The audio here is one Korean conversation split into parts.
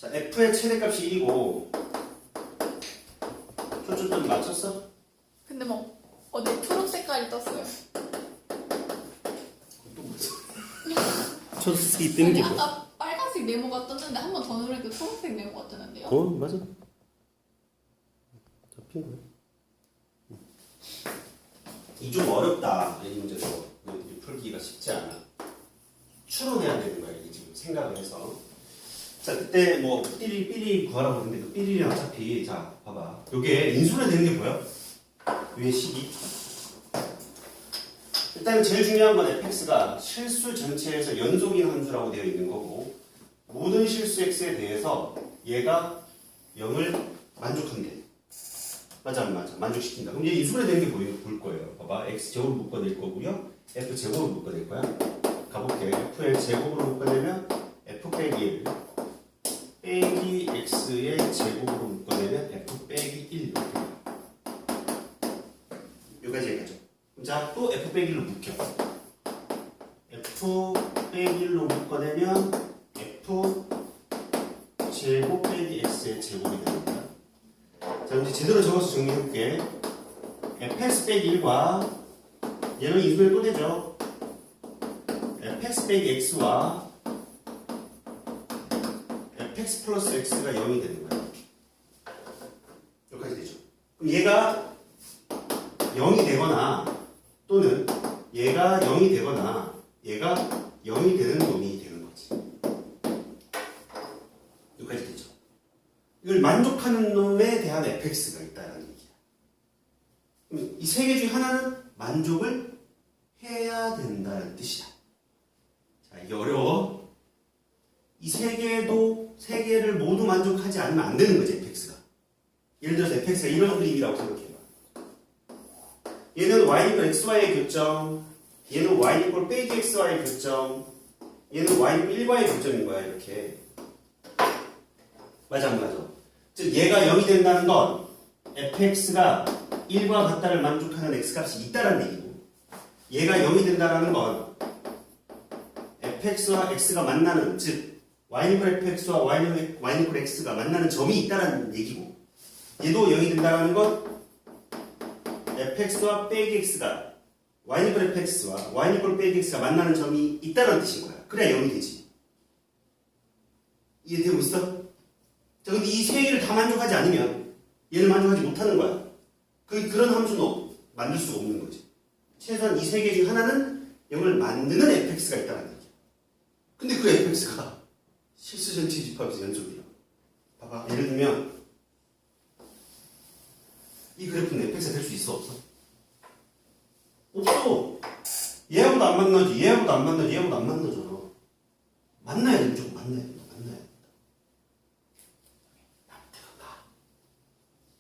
자, f의 최대값이 1이고 초점점 맞췄어? 근데 뭐 어디 초록 색깔이 떴어요. 또 무슨 초록색이 뜨는 아니 게 뭐야? 아까 빨간색 네모가 떴는데 한 번 더 누르니까 초록색 네모가 뜨는데요. 맞아. 잡힌 거야. 이 좀 어렵다. 이 문제도 너희들이 풀기가 쉽지 않아. 추론해야 되는 거야. 이게 지금 생각을 해서. 자, 그때 뭐 삐리 구하라고 했는데 그 삐리랑 어차피 자 봐봐. 요게 인수로 되는 게 뭐야? 위에 식이. 일단 제일 중요한 건 fx가 실수 전체에서 연속인 함수라고 되어 있는 거고 모든 실수 x에 대해서 얘가 0을 만족한대. 맞아 안 맞아? 만족시킨다. 그럼 얘 인수분해 되는 게 볼 거예요. 봐봐. x제곱으로 묶어낼 거고요. f제곱으로 묶어낼 거야. 가볼게. f의 제곱으로 묶어내면 f 빼기 1 빼기 x의 제곱으로 묶어내면 f 빼기 1 이렇게 돼요. 여기까지 얘기하죠. 자, 또 f 빼기 1로 묶여. f 빼기 1로 묶어내면 f 제곱 빼기 x의 제곱이 됩니다. 자, 이제 제대로 적어서 정리해볼게. fx 빼기 1과 얘는 이수분해 또 되죠. fx 빼기 x와 fx 플러스 x가 0이 되는 거예요. 여기까지 되죠. 그럼 얘가 0이 되거나 또는 얘가 0이 되거나 얘가 0이 되는 놈이 되는 거지. 여기까지 되죠. 이걸 만족하는 놈에 대한 fx가 있다라는 얘기야. 그럼 이 세 개 중에 하나는 만족을 해야 된다는 뜻이야. 자, 이게 어려워. 이 세 개를 모두 만족하지 않으면 안 되는 거지, fx가. 예를 들어서 fx가 이런 그림이라고 생각해봐. 얘는 y 이퀄 xy의 교점, 얘는 y 이퀄 빼기 xy의 교점, 얘는 y 이퀄 1과의 교점인 거야, 이렇게. 맞아 안 맞아? 즉 얘가 0이 된다는 건 fx가 1과 같다를 만족하는 x값이 있다는 얘기고 얘가 0이 된다는 건 fx와 x가 만나는 즉 y 이퀄 fx와 y 이퀄 x가 만나는 점이 있다는 얘기고 얘도 0이 된다는 건 fx와 빼기 x가 y 이퀄 fx와 y 이퀄 빼기 x가 만나는 점이 있다는 뜻인 거야. 그래야 0이 되지. 이해되고 있어? 자, 근데 이 세 개를 다 만족하지 않으면 얘를 만족하지 못하는 거야. 그런 함수는 만들 수가 없는 거지. 최소한 이 세 개 중 하나는 0을 만드는 fx가 있다는 얘기야. 근데 그 fx가 실수 전체 집합에서 연속이야. 봐봐. 예를 들면 이 그래프는 fx가 될 수 있어 없어? 없어. 얘하고도 안 만나지. 얘하고도 안 만나지. 얘하고도 안 만나잖아. 만나야 돼. 무조건 만나야 돼.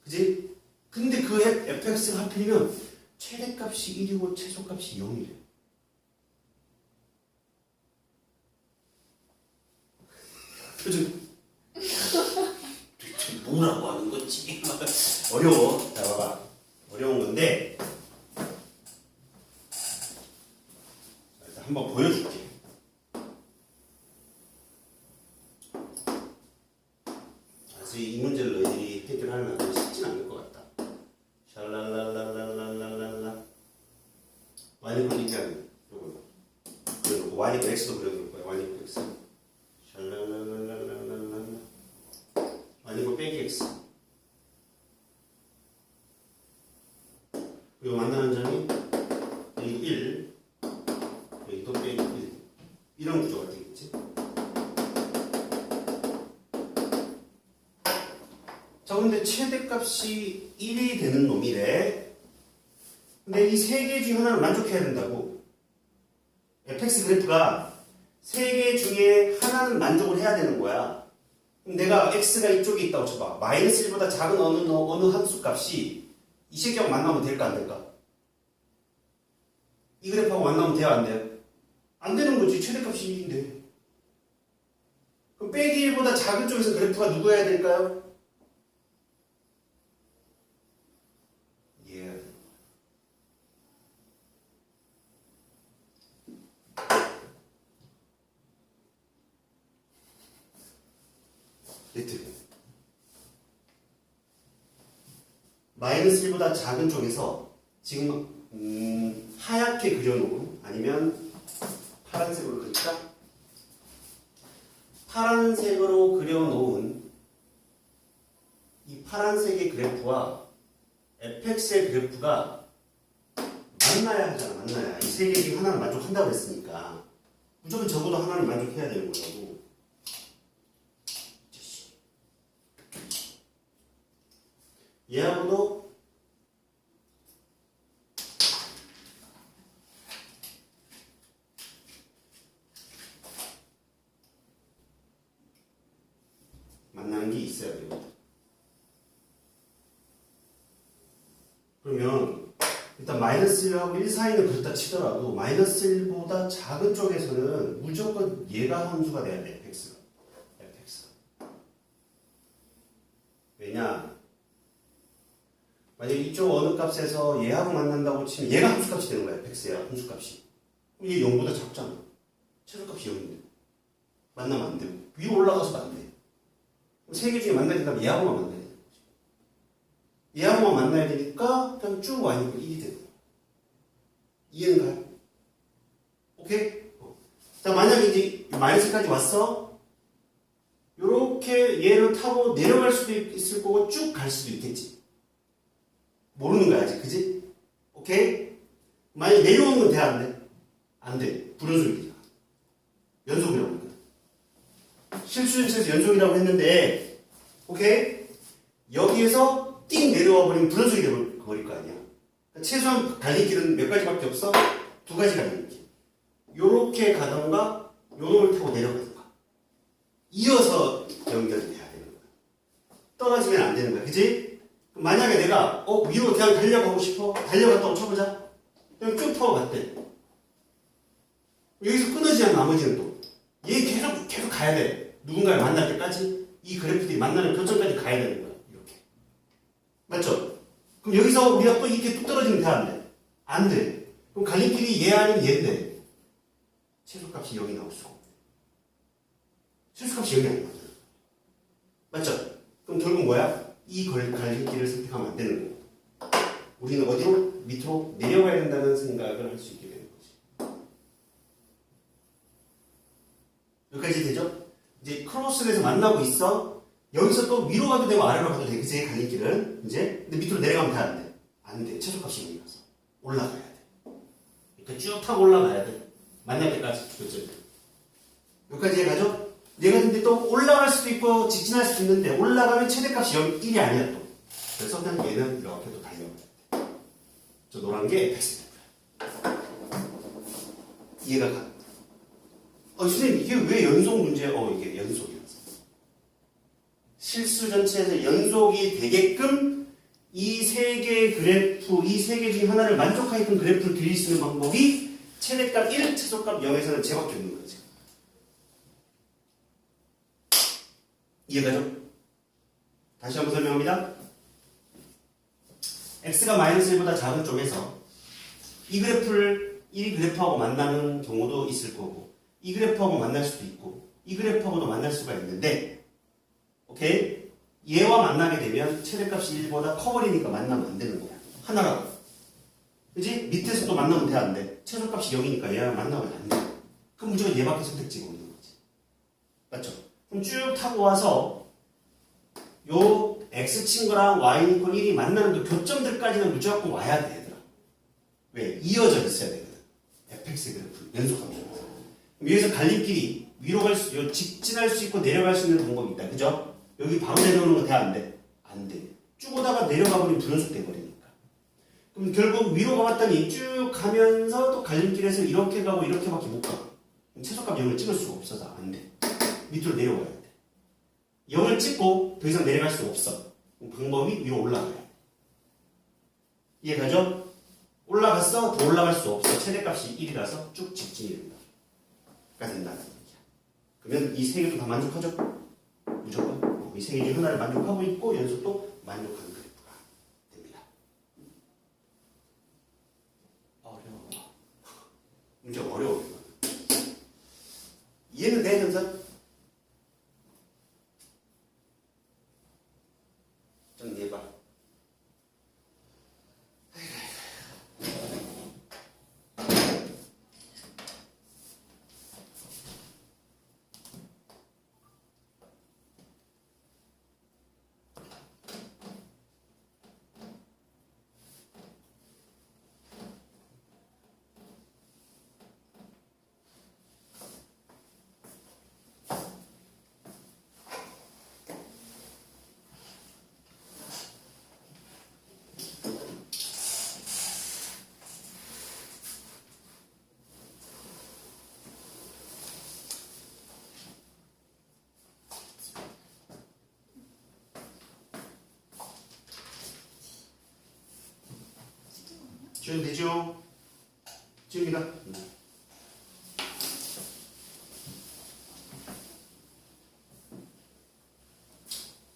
그지? 근데 그 fx가 하필이면 최대값이 1이고 최소값이 0이래. 그지? 도대체 뭐라고 하는 건지 어려워. 자, 봐봐. 어려운 건데 일단 한번 보여줄게. 이 문제를 너희들이 해결하는 건 쉽진 않을 것 같다. 샬랄랄랄랄랄랄라 y 그리니까 요거 그리고 y x도 그려놓을 거야. y x 샬랄랄랄랄랄라 y 빼기 x 그리고 만나는 점이 여기 1 여기 또 빼기 1 이런 구조가 되겠지. 자, 근데 최대값이 1이 되는 놈이래. 근데 이 세 개 중에 하나를 만족해야 된다고. fx 그래프가 세 개 중에 하나는 만족을 해야 되는 거야. 그럼 내가 x가 이쪽에 있다고 쳐봐. 마이너스 1보다 작은 어느 함수 값이 이 새끼하고 만나면 될까 안 될까? 이 그래프하고 만나면 돼요 안 돼요? 안 되는 거지. 최대값이 1인데. 그럼 빼기 1보다 작은 쪽에서 그래프가 누구여야 될까요? Z. 마이너스 1보다 작은 쪽에서 지금 하얗게 그려놓은 아니면 파란색으로 그릴까? 파란색으로 그려놓은 이 파란색의 그래프와 fx의 그래프가 만나야 하잖아. 만나야. 이 세 개 중에 하나는 만족한다고 했으니까 무조건 적어도 하나는 만족해야 되는 거라고. 얘하고도 만나는 게 있어야 돼요. 그러면 일단 마이너스 1하고 1 사이는 그렇다 치더라도 마이너스 1보다 작은 쪽에서는 무조건 얘가 함수가 돼야 돼. fx가. 왜냐? 만약에 이쪽 어느 값에서 얘하고 만난다고 치면 얘가 함수값이 되는 거야. fx야 함수값이. 그럼 얘 0보다 작잖아. 최소값이 0인데 만나면 안 되고 위로 올라가서도 안 돼. 세 개 중에 만나야 된다면 얘하고만 만나야 되는 거지. 얘하고만 만나야 되니까 그냥 쭉 와니까 1이 되는 거야. 이해는 가요? 오케이? 자, 만약에 이제 마이너스까지 왔어. 요렇게 얘를 타고 내려갈 수도 있을 거고 쭉 갈 수도 있겠지. 모르는 거야 아직. 그지? 오케이? 만약에 내려오는 건 돼? 안 돼? 안 돼. 불연속이잖아. 연속이라고 하니까. 실수연체에서 연속이라고 했는데 오케이? 여기에서 띵 내려와 버리면 불연속이 돼버릴 거 아니야. 그러니까 최소한 갈림길은 몇 가지밖에 없어? 두 가지 갈림길. 요렇게 가던가 요놈을 타고 내려가던가 이어서 연결이 돼야 되는 거야. 떨어지면 안 되는 거야. 그치? 만약에 내가 위로 그냥 달려가고 싶어. 달려갔다고 쳐보자. 그냥 쭉 타고 갔대. 여기서 끊어지지 않는 나머지는 또 얘 계속 가야 돼. 누군가를 만날 때까지 이 그래프들이 만나는 교점까지 가야 되는 거야. 이렇게. 맞죠? 그럼 여기서 우리가 또 이렇게 뚝 떨어지면 돼? 안 돼? 안 돼. 그럼 갈림길이 얘 아니면 얘인데 최소값이 0이 나올 수가 없네. 최소값이 0이 아니거든. 맞죠? 그럼 결국 뭐야? 이 갈림길을 선택하면 안 되는 거고 우리는 어디로? 밑으로 내려가야 된다는 생각을 할 수 있게 되는 거지. 여기까지 되죠? 이제 크로스에서 만나고 있어. 여기서 또 위로 가도 되고 아래로 가도 돼. 그치? 갈림길은 이제 근데 밑으로 내려가면 돼? 안 돼? 안 돼. 최소값이 0이라서 올라가야 돼. 이렇게 쭉 타고 올라가야 돼. 만날 때까지. 그렇죠? 여기까지 가죠? 얘가 근데 또 올라갈 수도 있고 직진할 수도 있는데 올라가면 최대값이 1이 아니야 또. 그래서 그냥 얘는 이렇게 또 달려가야 돼. 저 노란 게 fx야. 이해가 가? 선생님 이게 왜 연속 문제야? 이게 연속이라서. 실수 전체에서 연속이 되게끔 이 세 개의 그래프, 이 세 개 중에 하나를 만족하게끔 그래프를 그릴 수 있는 방법이 최대값 1, 최소값 0에서는 쟤밖에 없는 거지. 이해가죠? 다시 한번 설명합니다. x가 마이너스 1보다 작은 쪽에서 이 그래프를 이 그래프하고 만나는 경우도 있을 거고 이 그래프하고 만날 수도 있고 이 그래프하고도 만날 수가 있는데 오케이? 얘와 만나게 되면 최대값이 1보다 커버리니까 만나면 안 되는 거야. 하나라도. 그지? 밑에서 또 만나면 돼? 안 돼? 최소값이 0이니까 얘랑 만나면 안 돼. 그럼 무조건 얘밖에 선택지가 없는 거지. 맞죠? 그럼 쭉 타고 와서 요 x친구랑 y=1이 만나는 그 교점들까지는 무조건 와야 돼, 얘들아. 왜? 이어져 있어야 되거든. fx 그래프 연속합니다. 여기서 갈림길이 위로 갈 수, 직진할 수 있고 내려갈 수 있는 방법이 있다. 그죠? 여기 바로 내려오는 거 돼? 안 돼? 안 돼. 쭉 오다가 내려가 버리면 불연속 돼버리니까. 그럼 결국 위로 가봤더니 쭉 가면서 또 갈림길에서 이렇게 가고 이렇게밖에 못 가. 그럼 최소값 0을 찍을 수가 없어서 안 돼. 밑으로 내려와야 돼. 0을 찍고 더 이상 내려갈 수 없어. 방법이 위로 올라가야 돼. 이해가죠? 올라갔어? 더 올라갈 수 없어. 최대값이 1이라서 쭉 직진이 된다. 가 된다는 얘기야. 그러면 이 세 개도 다 만족하죠? 무조건. 이 세 개 중 하나를 만족하고 있고 연속도 만족하는 그래프가 됩니다. 어려워. 문제 어려워. 이해는 돼, 전사? 지워도 되죠? 지웁니다.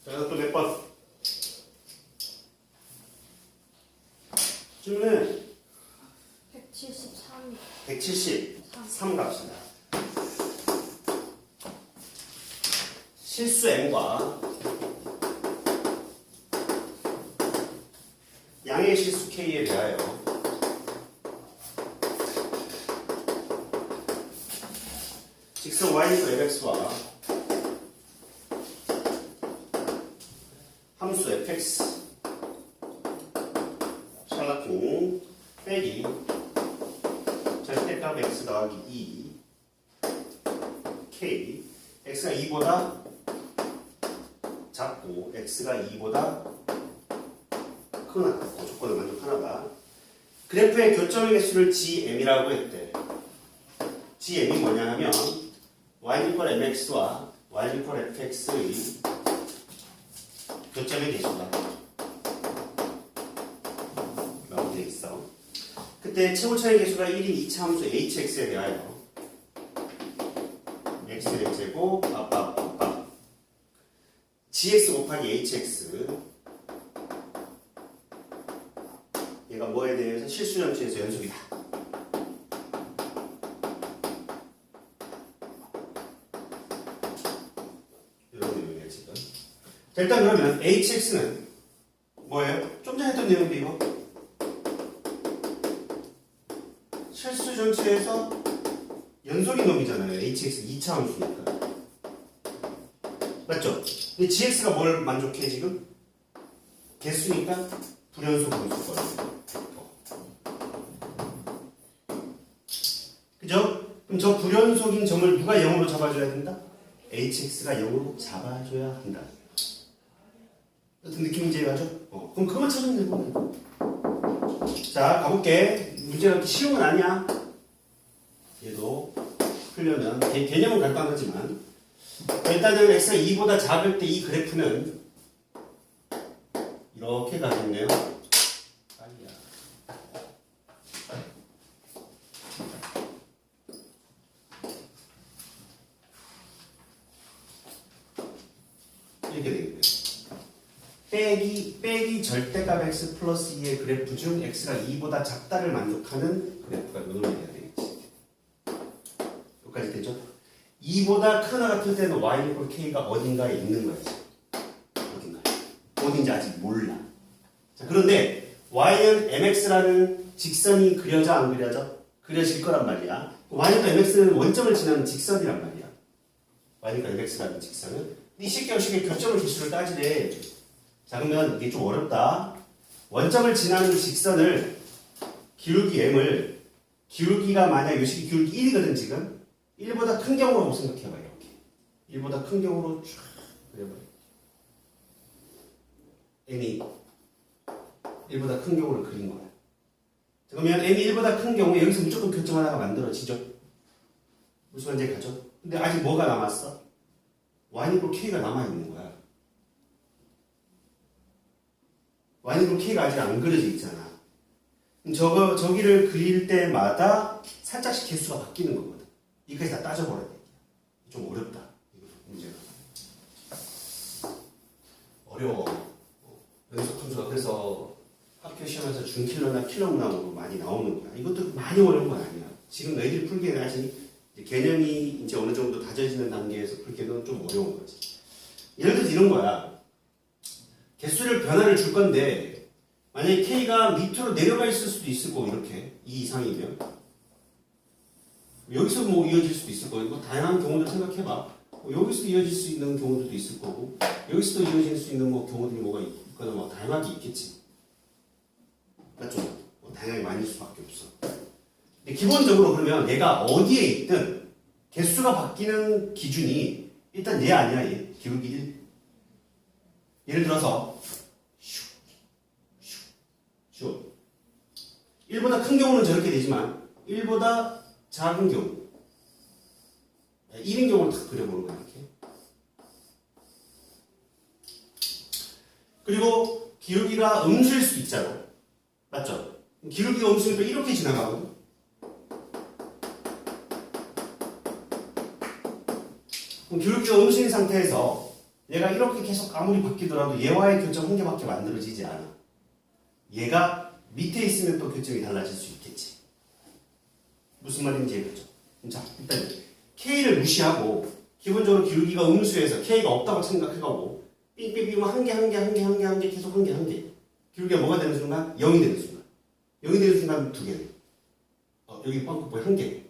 자, 또 몇 번? 지우는 173. 173 갑시다. 실수 m과 양의 실수 k에 대하여 직선 y는 fx와 함수 fx 샬라풍 빼기 절대값 x 더하기 2 k x가 2보다 작고 x가 2보다 크거나 같고 조건을 만족하나봐. 그래프의 교점의 개수를 gm이라고 했대. gm이 뭐냐 하면 y 이퀄 mx와 y 이퀄 fx의 교점의 개수다 라고 되어 있어. 그때 최고차의 개수가 1인 2차 함수 hx에 대하여 x의 제곱 아빠 gx 곱하기 hx 얘가 뭐에 대해서 실수전체에서 연속이다. 이런 내용이에요 지금. 자, 일단 그러면 hx는 뭐예요? 좀 전에 했던 내용인데 이거 실수전체에서 연속인 놈이잖아요. hx 2차 함수니까. 맞죠? 근데 gx가 뭘 만족해 지금? 개수니까 불연속 함수거든요. 그죠? 그럼 저 불연속인 점을 누가 0으로 잡아줘야 된다? hx가 0으로 잡아줘야 한다. 어떤 느낌인지 이해가죠? 그럼 그것만 찾으면 되고. 자, 가볼게. 문제가 그렇게 쉬운 건 아니야. 얘도 풀려면 개념은 간단하지만 일단은 x가 2보다 작을 때 이 그래프는 이렇게 가겠네요. 이렇게 되겠네요. 빼기 절대값 x 플러스 2의 그래프 중 x가 2보다 작다를 만족하는 그래프가 이놈이 돼야 되겠지. 여기까지 되죠? 2보다 크거나 같을 때는 y 이퀄 k가 어딘가에 있는 거야. 어딘지 아직 몰라. 자, 그런데 y는 mx라는 직선이 그려져 안 그려져? 그려질 거란 말이야. y는 mx는 원점을 지나는 직선이란 말이야. y니까 mx라는 직선은 이 쉽게 어떻게 교점의 개수를 따지래. 자, 그러면 이게 좀 어렵다. 원점을 지나는 직선을 기울기 m을 기울기가 만약 요식이 기울기 1이거든 지금. 1보다 큰 경우라고 생각해봐. 이렇게 1보다 큰 경우로 쫙 그려봐. n이 1보다 큰 경우를 그린 거야. 자, 그러면 n이 1보다 큰 경우에 여기서 무조건 교점 하나가 만들어지죠. 무슨 말인지 가죠? 근데 아직 뭐가 남았어? y이고 k가 남아있는 거야. y이고 k가 아직 안 그려져 있잖아. 저기를 그릴 때마다 살짝씩 개수가 바뀌는 거거든. 이까지 다 따져버려야 돼. 좀 어렵다. 문제가. 어려워. 연속 함수가 그래서 학교 시험에서 준킬러나 킬러문항으로 많이 나오는 거야. 이것도 많이 어려운 건 아니야. 지금 너희들이 풀기에는 아직 개념이 이제 어느 정도 다져지는 단계에서 풀기에는 좀 어려운 거지. 예를 들어서 이런 거야. 개수를 변화를 줄 건데 만약에 k가 밑으로 내려가 있을 수도 있을 거고 이렇게 2 이상이면 여기서 뭐 이어질 수도 있을 거고 뭐 다양한 경우들 생각해봐. 여기서 이어질 수 있는 경우들도 있을 거고 여기서도 이어질 수 있는 뭐 경우들이 뭐가 있거나 뭐 다양하게 있겠지. 맞죠? 뭐 다양하게 많을 수밖에 없어. 근데 기본적으로 그러면 얘가 어디에 있든 개수가 바뀌는 기준이 일단 얘 아니야. 얘 기울기 1. 예를 들어서 1보다 큰 경우는 저렇게 되지만 1보다 작은 경우 1인 경우를 딱 그려보는 거야. 이렇게. 그리고 기울기가 음수일 수도 있잖아. 맞죠? 기울기가 음수니까 이렇게 지나가거든. 그럼 기울기가 음수인 상태에서 얘가 이렇게 계속 아무리 바뀌더라도 얘와의 교점 한 개밖에 만들어지지 않아. 얘가 밑에 있으면 또 교점이 달라질 수 있겠지. 무슨 말인지 이해되죠? 자, 일단 K를 무시하고 기본적으로 기울기가 음수에서 K가 없다고 생각해가고 삥삥삥 한 개 계속 한 개 기울기가 뭐가 되는 순간? 0이 되는 순간 0이 되는 순간 두 개. 여기 빵꾸보이 한 개.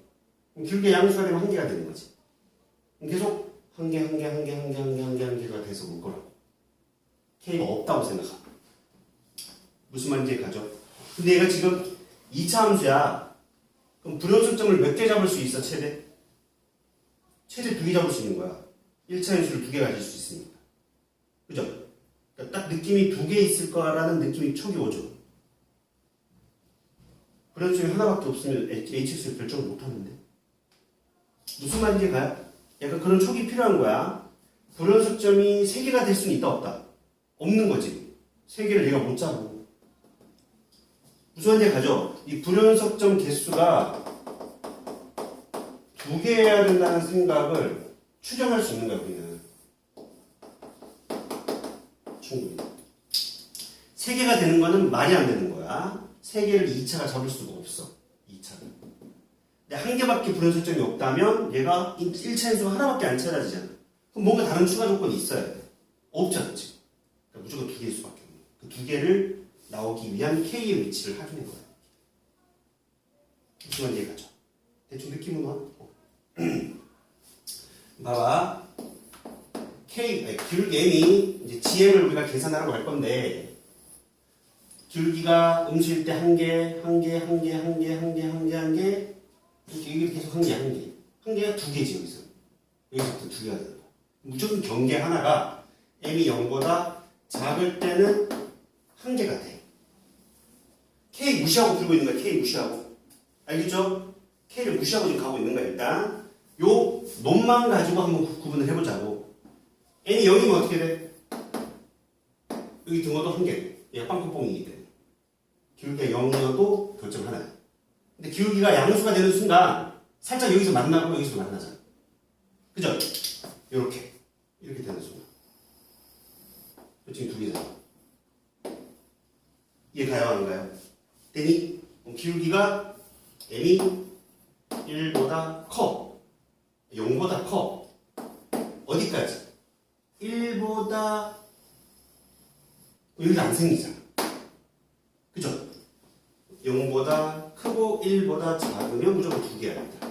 그럼 기울기가 양수가 되면 한 개가 되는 거지. 그럼 계속 한 개가 돼서 올 거라고. K가 없다고 생각하고. 무슨 말인지 가죠? 근데 얘가 지금 2차 함수야. 그럼 불연속점을 몇 개 잡을 수 있어, 최대? 최대 2개 잡을 수 있는 거야. 1차 함수를 2개 가질 수 있으니까. 그죠? 그러니까 딱 느낌이 2개 있을 거라는 느낌이 촉이 오죠. 불연속점이 하나밖에 없으면 HX를 결정을 못 하는데. 무슨 말인지 가요? 약간 그런 촉이 필요한 거야. 불연속점이 3개가 될 수는 있다, 없다? 없는 거지. 3개를 얘가 못 잡고. 무슨 말인지 가죠? 이 불연속점 개수가 2개여야 된다는 생각을 추정할 수 있는 거야, 우리는. 충분히. 3개가 되는 거는 말이 안 되는 거야. 3개를 2차가 잡을 수가 없어. 2차를. 근데 한 개밖에 불연속점이 없다면 얘가 1차 함수가 하나밖에 안 찾아지잖아. 그럼 뭔가 다른 추가 조건이 있어야 돼. 없잖아, 지금. 그러니까 무조건 2개일 수밖에 없는 거야. 그 2개를 나오기 위한 K의 위치를 확인해 거야. 무슨 말인지 가죠? 대충 느낌은 와? 봐봐. 기울기 M이 이제 GM을 우리가 계산하라고 할 건데, 기울기가 음수일 때 한 개, 이렇게 계속 한 개가 2개지, 여기서. 여기서부터 2개가 되는 거야. 무조건 경계 하나가 M이 0보다 작을 때는 한 개가 돼. K 무시하고 풀고 있는 거야, K 무시하고. 알겠죠? K를 무시하고 지금 가고 있는 거야, 일단. 요 놈만 가지고 한번 구분을 해보자고. N이 0이면 어떻게 돼? 여기 등호도 한 개. 얘가 빵꾸뽕이기 때문에. 기울기가 0이어도 결점 하나야. 근데 기울기가 양수가 되는 순간 살짝 여기서 만나고 여기서 만나잖아. 그죠? 이렇게 되는 순간. 지금 2개잖아. 이해 가요, 안 가요? 되니? 기울기가 M이 1보다 커. 0보다 커. 어디까지? 1보다 여기가 안 생기잖아. 그죠? 0보다 크고 1보다 작으면 무조건 2개야 됩니다.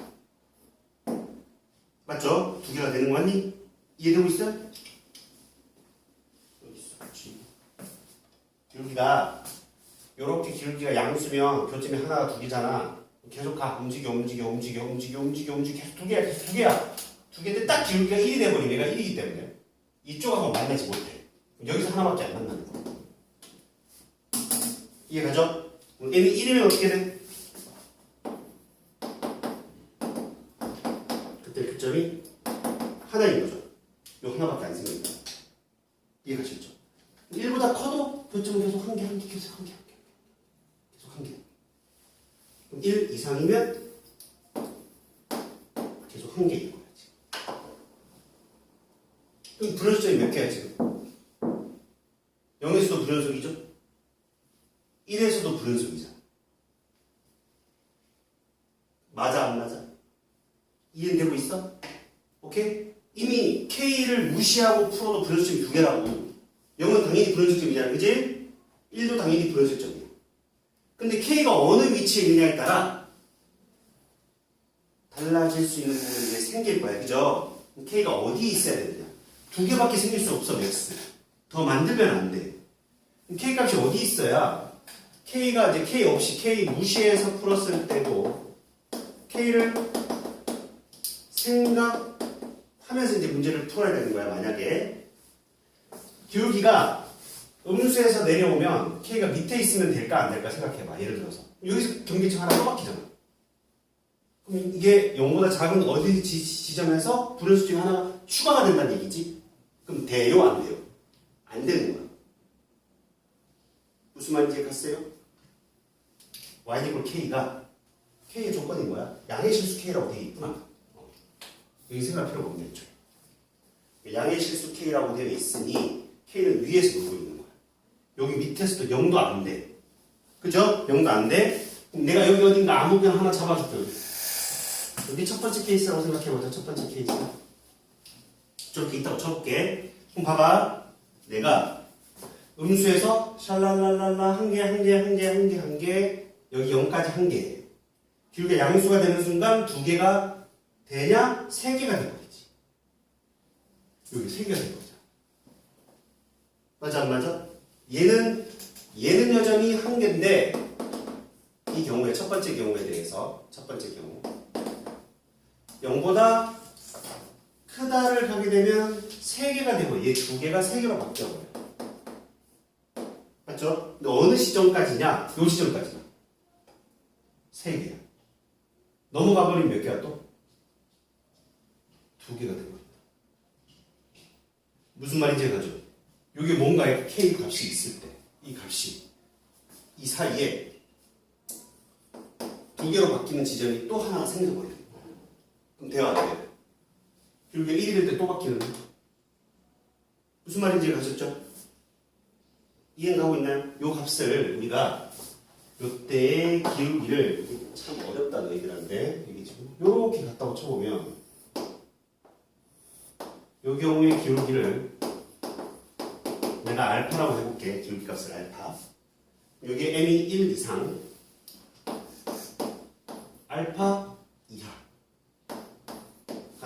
맞죠? 2개가 되는 거 맞니? 이해되고 있어요? 여기 있어. 기울기가 요렇게 기울기가 양수면 교점이 하나가 2개잖아. 계속 가. 움직여. 계속 2개야. 2개인데 딱 기울기가 1이 돼버리면 얘가 1이기 때문에 이쪽하고 만나지 못해. 여기서 하나밖에 안 만나는 거야. 이해가죠? N이 1이면 어떻게 돼? 그때 교점이 하나인 거죠. 요 하나밖에 안 생깁니다. 이해가시겠죠? 1보다 커도 교점은 계속 한 개. 계속 한 개. 그럼 1 이상이면 계속 한 개인 거야지. 그럼 불연속점이 몇 개야 지금? 0에서도 불연속이죠? 1에서도 불연속이잖아. 맞아 안 맞아? 이해되고 있어? 오케이? 이미 K를 무시하고 풀어도 불연속점이 2개라고. 0은 당연히 불연속점이잖아. 그지? 1도 당연히 불연속점이야. 근데 K가 어느 위치에 있느냐에 따라 달라질 수 있는 부분이 이제 생길 거야. 그죠? K가 어디에 있어야 되느냐. 2개밖에 생길 수 없어, 맥스. 더 만들면 안 돼. K 값이 어디 있어야 K가 이제 K 없이 K 무시해서 풀었을 때도 K를 생각하면서 이제 문제를 풀어야 되는 거야. 만약에 기울기가 음수에서 내려오면 K가 밑에 있으면 될까 안 될까 생각해봐. 예를 들어서 여기서 경계점 하나 떠박히잖아. 그럼 이게 0보다 작은 어디 지점에서 불연속점이 하나 추가가 된다는 얘기지. 그럼 돼요 안 돼요? 안 되는 거야. 무슨 말인지 갔어요? y 이퀄 k가 k의 조건이 뭐야? 양의 실수 k라고 되어 있구나. 여기 생각할 필요가 없네. 양의 실수 k라고 되어 있으니 k는 위에서 놀고 있는 거야. 여기 밑에서도 0도 안 돼. 그죠? 0도 안 돼. 그럼 내가 여기 어딘가 아무거나 하나 잡아줄게. 여기 첫 번째 케이스라고 생각해보자. 첫 번째 케이스. 저렇게 있다고 쳐볼게. 그럼 봐봐. 내가 음수에서 샬랄랄랄라 한 개, 한 개, 한 개, 한 개, 한 개, 여기 0까지 한 개. 기울기가 양수가 되는 순간 두 개가 되냐? 세 개가 되버리지. 여기 세 개가 되버리자. 맞아, 안 맞아? 얘는 여전히 한 개인데, 이 경우에, 첫 번째 경우에 대해서, 첫 번째 경우. 0보다 크다를 가게 되면 세 개가 되고, 얘 두 개가 세 개로 바뀌어버려. 맞죠? 근데 어느 시점까지냐? 요 시점까지냐? 세 개야. 넘어가 버리면 몇 개야 또? 두 개가 되버린다. 무슨 말인지 해가죠? 여기 뭔가의 k 값이 있을 때, 이 값이 이 사이에 두 개로 바뀌는 지점이 또 하나 생겨버려요. 그럼 돼야 안 돼요? 기울기가 1이 될 때 또 바뀌는 거예요. 무슨 말인지 가셨죠? 이해가고 있나요? 요 값을 우리가 요때의 기울기를 참 어렵다 너희들한테 이게 지금 요렇게 갖다가 쳐보면 요 경우의 기울기를 내가 알파라고 해볼게. 기울기 값을 알파. 여기 m이 1 이상 알파 이하가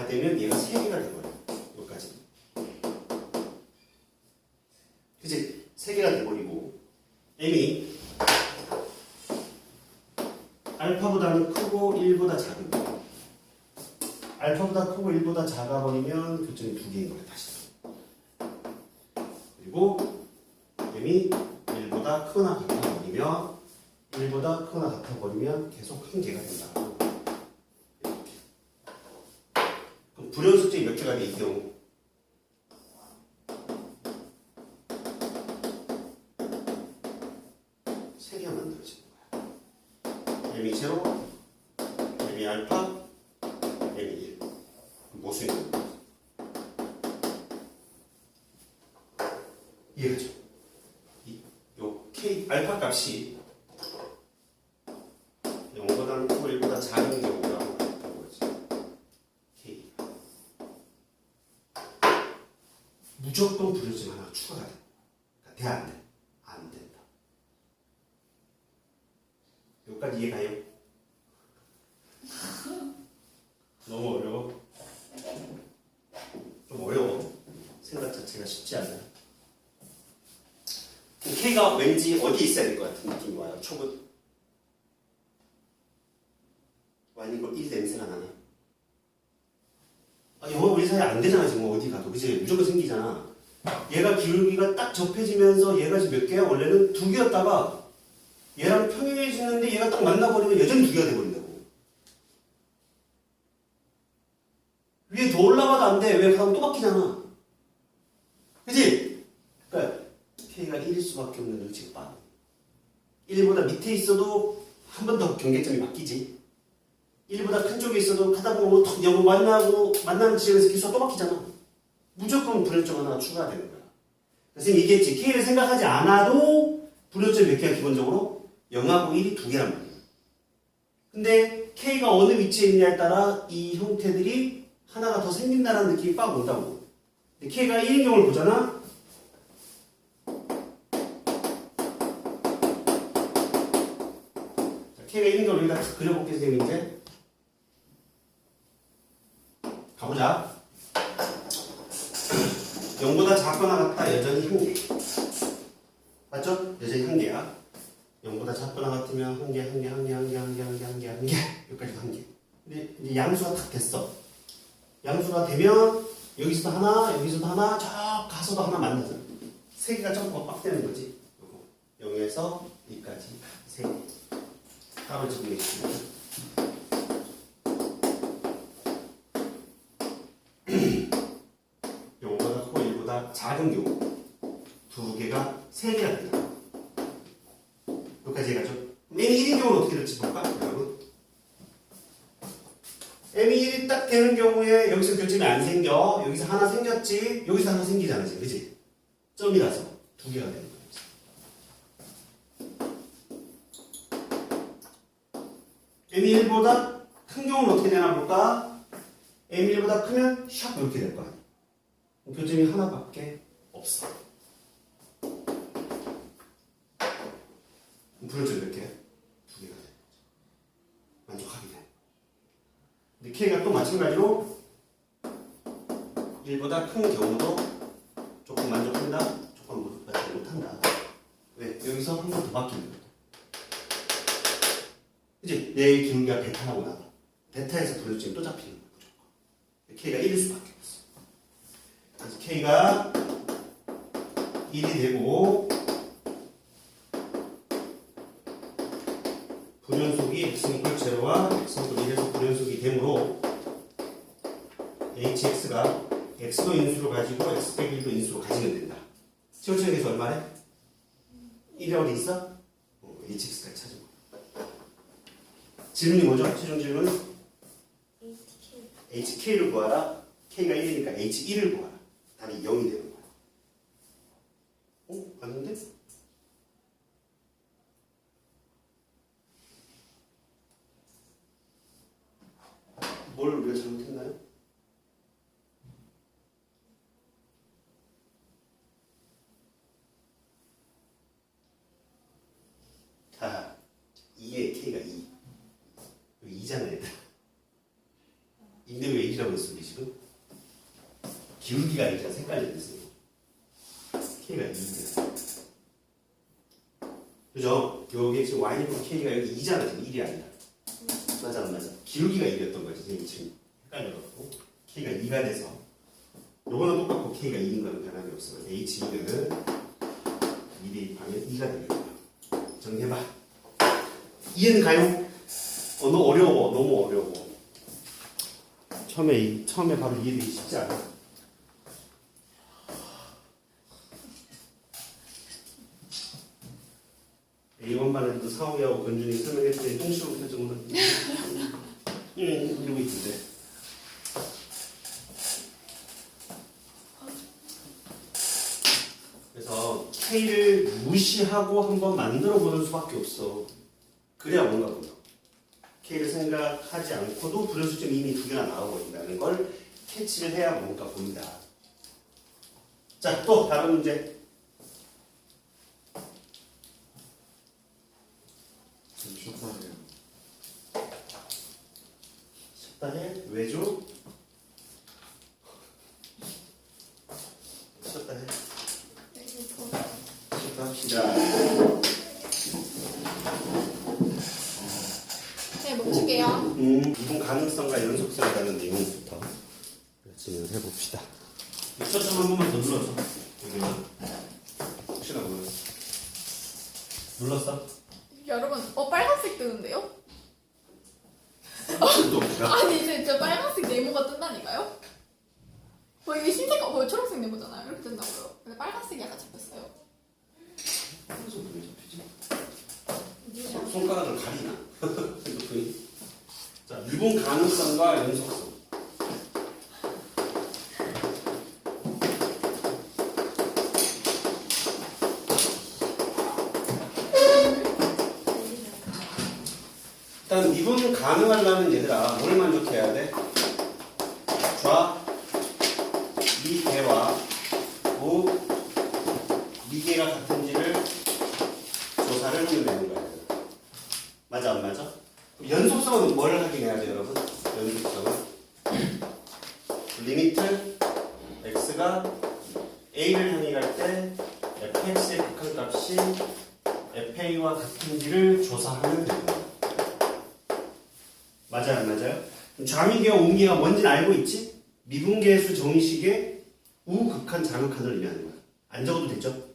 되면 얘가 3개가 되버려요. 여기까지. 그치? 3개가 돼버리고 m이 알파보다는 크고 1보다 작은 거. 알파보다 크고 1보다 작아버리면 교점이 2개인 거예요. 다시. 그리고 m이 1보다 크거나 같아버리면 1보다 크거나 같아버리면 계속 한 개가 된다. 이렇게. 그럼 불연속점이 몇 개가 돼? 이 경우. 세 개가 만들어지는 거야. m이 제로, m이 알파, m이 1. 모순이 되는 거야. 이해가죠? 요 k 알파 값이 0보다는 크고 1보다 작은 경우가 있다는 거지. k 무조건 불연속 하나가 추가가 돼. 그러니까 돼, 안 돼? 안 된다. 여기까지 이해가요? 너무 어려워? 좀 어려워. 생각 자체가 쉽지 않아요. K가 왠지 어디에 있어야 될 것 같은 느낌이 와요. 초급. 아니, 이거 1 냄새가 나네. 아, 영어 우리 사이 안 되잖아, 지금 어디 가도. 그치? 무조건 생기잖아. 얘가 기울기가 딱 접해지면서 얘가 지금 몇 개야? 원래는 2개였다가 얘랑 평행해지는데 얘가 딱 만나버리면 여전히 2개가 돼버린다고. 위에 더 올라가도 안 돼. 왜? 그러면 또 바뀌잖아. 그치? 그러니까 K가 1일 수밖에 없는 눈치가 빠르. 1보다 밑에 있어도 한 번 더 경계점이 바뀌지. 1보다 큰 쪽에 있어도 하다 보면 턱 여고 만나는 지점에서 기수가 또 바뀌잖아. 무조건 불연점 하나가 추가가 되는 거야. 선생님 얘기했지. K를 생각하지 않아도 불연점 몇 개야 기본적으로? 0하고 1이 2개란 말이야. 근데 K가 어느 위치에 있냐에 따라 이 형태들이 하나가 더 생긴다는 느낌이 빡 온다고. 근데 K가 1인 경우를 보잖아. K가 1인 경우를 여기다 그려볼게 선생님 이제. 가보자. 0보다 작거나 같다 여전히 한 개. 맞죠? 여전히 한 개야. 0보다 작거나 같으면 한 개, 한 개, 한 개, 한 개, 한 개, 한 개, 한 개, 한 개. 여기까지 한 개. 근데 이제 양수가 딱 됐어. 양수가 되면 여기서도 하나, 여기서도 하나, 저 가서도 하나 만나잖아. 세 개가 점프가 빡 되는 거지. 0에서 2까지 세 개. 답을 적용해주시면 0보다 크고 1보다 작은 경우 두 개가 세 개가 된다. 여기까지 해가죠. n이 1인 경우는 어떻게 어땠지 볼까? 여러분 m이 1이 딱 되는 경우에 여기서 교점이 안 생겨. 여기서 하나 생겼지. 여기서 하나 생기잖아 지금. 그치? 점이라서 두 개가 되는 거야. m이 1보다 큰 경우는 어떻게 되나 볼까? m이 1보다 크면 샥 이렇게 될 거야. 교점이 하나밖에 없어. 불어줘 몇 개야? 두 개가 돼. 만족하게 돼. 근데 K가 또 마찬가지로 1보다 큰 경우도 조금 만족한다, 조금 만족 못한다. 왜? 여기서 한 번 더 바뀌는 거야. 이제 얘의 기울기가 베타라고 나와. 베타에서 불어주면 또 잡히는 거야. 무조건. K가 1일 수밖에 없어. 그래서 K가 1이 되고 불연속이 x는 제로와 x는 1에서 불연속이 되므로 hx가 x도 인수로 가지고 x 빼기 1도 인수로 가지면 된다. 최고점에서 얼마래? 1이라고 돼 있어? hx까지 찾은 거야. 질문이 뭐죠? 최종 질문은? hk를 구하라. k가 1이니까 h1을 구하라. 답이 0이 되는 거야. 맞는데? 뭘 우리가 잘못했나요? 자, 2에 K가 2. 여기 2잖아, 얘들. 2인데 왜 1이라고 했어, 우리 지금? 기울기가 아니잖아, 색깔이 됐어요. K가 2인데. 그죠? 여기 지금 Y는 K가 여기 2잖아, 지금 1이 아니라. 맞아, 맞아. 기울기가 1이었던 거지. 지금 헷갈려갖고. K가 2가 돼서. 요거는 똑같고 K가 2인 거는 변함이 없어. H2는 2 대입하면 2가 되는 거야. 정리해봐. 이해는 가요? 너무 어려워. 너무 어려워. 처음에 바로 이해되기 쉽지 않아. A1만 해도 사오야하고 건준이 설명했더니 똥시로 표정으로 이러고 있던데. 그래서 K를 무시하고 한번 만들어 보는 수밖에 없어. 그래야 뭔가 보여. K를 생각하지 않고도 불연수점이 이미 두 개나 나와버린다는 걸 캐치를 해야 뭔가 보인다. 자, 또 다른 문제. 쉽다 해? 왜죠? 쉽다 해? 쉽다 합시다. 네, 멈출게요. 이분 가능성과 연속성이라는 내용부터 진행을 해봅시다. 초점 한 번만 더 눌러줘. 여기만. 혹시나 몰랐어. 눌렀어? 여러분, 빨간색 뜨는데요? 또 없다. 아니, 이제 저 빨간색 네모가 뜬다니까요? 이게 흰색, 초록색 네모잖아요. 이렇게 뜬다고요. 근데 빨간색이 약간 잡혔어요. 그래서 왜 잡히지? 손가락을 가리나? 핸드폰이. 자, 미분 가능성과 연속성. 일단 미분 가능하려면 얘들아 뭘 만족해야 돼? 좌, 미개와 우, 미개가 같은지를 조사를 하면 되는 거야. 맞아 안 맞아? 연속성은 뭘 확인해야 돼요 여러분? 연속성은 리미트 x가 a를 향해 갈 때 fx의 극한값이 fa와 같은지를 조사하면 되는 거야. 맞아요 안 맞아요? 좌미계와 우미계가 뭔지는 알고 있지? 미분계수 정의식의 우극한 자극한을 의미하는 거야. 안 적어도 되죠?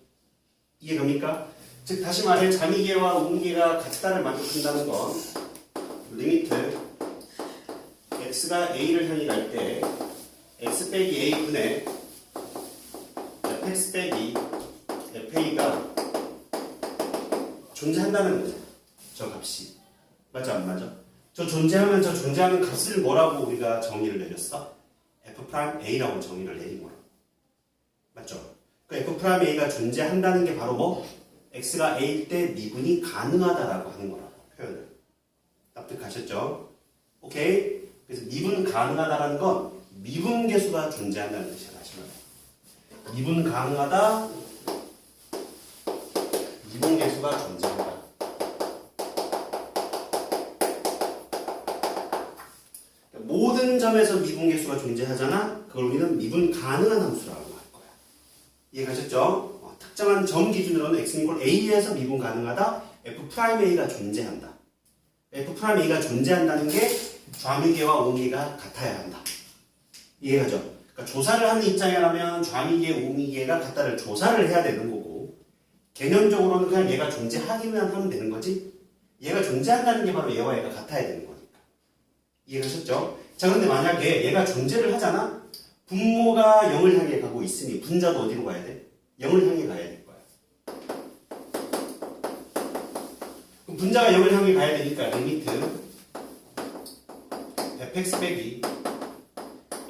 이해갑니까? 즉 다시 말해 자미계와 우미계가 같다를 만족한다는 건 리미트 x가 a를 향해 갈 때 x 빼기 a분의 fx 빼기 fa가 존재한다는 거죠. 저 값이. 맞아 안 맞아? 저 존재하면 저 존재하는 값을 뭐라고 우리가 정의를 내렸어? F'A라고 정의를 내린 거라. 맞죠? 그 F'A가 존재한다는 게 바로 뭐? X가 A일 때 미분이 가능하다라고 하는 거라고 표현을. 납득하셨죠? 오케이? 그래서 미분 가능하다라는 건 미분계수가 존재한다는 뜻이야. 다시 말해. 미분 가능하다. 미분계수가 존재한다. 모든 점에서 미분계수가 존재하잖아. 그걸 우리는 미분 가능한 함수라고 할 거야. 이해가셨죠? 특정한 점 기준으로는 x A에서 미분 가능하다. F'A가 존재한다. F'A가 존재한다는 게 좌미계와 우미계가 같아야 한다. 이해가죠? 그러니까 조사를 하는 입장이라면 좌미계, 우미계가 같다를 조사를 해야 되는 거고 개념적으로는 그냥 얘가 존재하기만 하면 되는 거지 얘가 존재한다는 게 바로 얘와 얘가 같아야 되는 거니까. 이해가셨죠? 자, 그런데 만약에 얘가 존재를 하잖아? 분모가 0을 향해 가고 있으니 분자도 어디로 가야 돼? 0을 향해 가야 될 거야. 그럼 분자가 0을 향해 가야 되니까 리미트 fx 빼기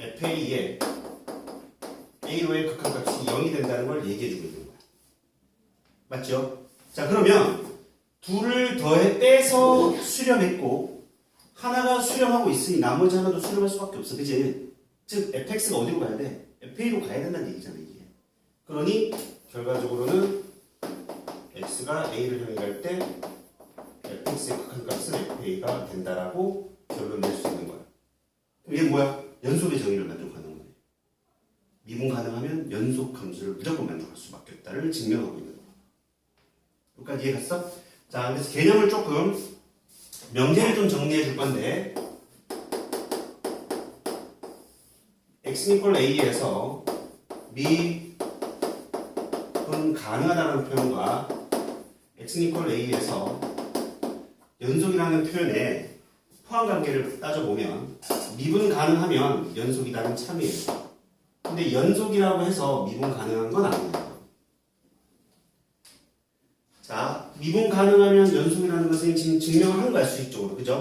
fa의 a로의 극한값이 0이 된다는 걸 얘기해주고 있는 거야. 맞죠? 자, 그러면 둘을 더해 빼서 수렴했고 하나가 수렴하고 있으니 나머지 하나도 수렴할 수밖에 없어. 그치? 즉 fx가 어디로 가야 돼? fa로 가야 된다는 얘기잖아 이게. 그러니 결과적으로는 x가 a를 향해 갈 때 fx의 극한값은 fa가 된다라고 결론을 낼 수 있는 거야. 이게 뭐야? 연속의 정의를 만족하는 거네. 미분 가능하면 연속 함수를 무조건 만족할 수밖에 없다를 증명하고 있는 거야. 여기까지 이해갔어? 자, 그래서 개념을 조금 명제를 좀 정리해 줄 건데 x A에서 미분 가능하다는 표현과 x A에서 연속이라는 표현에 포함관계를 따져보면 미분 가능하면 연속이라는 참이에요. 근데 연속이라고 해서 미분 가능한 건 아니에요. 자, 미분 가능하면 연속이라는 것은 지금 증명을 한 거야, 수식적으로. 그죠?